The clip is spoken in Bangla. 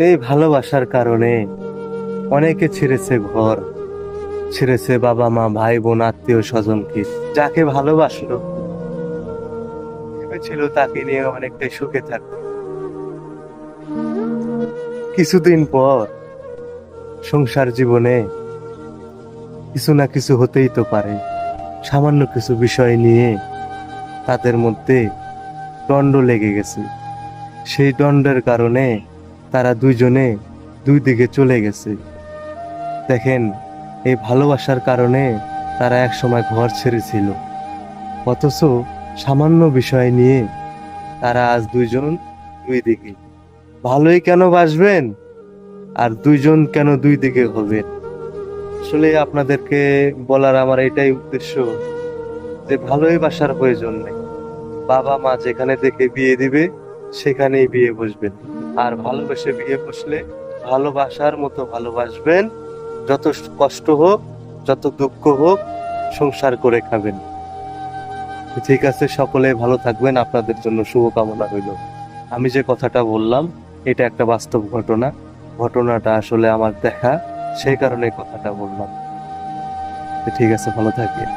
এই ভালোবাসার কারণে অনেকে ছেড়েছে ঘর, ছেড়েছে বাবা মা ভাই বোন আত্মীয় স্বজনকে। যাকে ভালোবাসলো ভেবেছিল তাকে নিয়ে অনেকটাই সুখে থাকবে, কিছুদিন পর সংসার জীবনে কিছু না কিছু হতেই তো পারে। সামান্য কিছু বিষয় নিয়ে তাদের মধ্যে দ্বন্দ্ব লেগে গেছে। সেই দ্বন্দ্বের কারণে তারা দুইজনে দুই দিকে চলে গেছে। দেখেন, এই ভালোবাসার কারণে তারা এক সময় ঘর ছেড়েছিল, অথচ সামান্য বিষয় নিয়ে তারা আজ দুইজন দুই দিকে। ভালোই কেন বাসবেন আর দুইজন কেন দুই দিকে হবেন? আসলে আপনাদেরকে বলার আমার এটাই উদ্দেশ্য যে ভালোই বাসার প্রয়োজন নেই। বাবা মা যেখানে দেখে বিয়ে দিবে সেখানেই বিয়ে বসবেন। আর ভালোবেসে বিয়ে বসলে ভালোবাসার মতো ভালোবাসবেন। যত কষ্ট হোক, যত দুঃখ হোক, সংসার করে খাবেন। ঠিক আছে, সকলে ভালো থাকবেন, আপনাদের জন্য শুভকামনা রইল। আমি যে কথাটা বললাম এটা একটা বাস্তব ঘটনা। ঘটনাটা আসলে আমার দেখা, সেই কারণে কথাটা বললাম। ঠিক আছে, ভালো থাকবেন।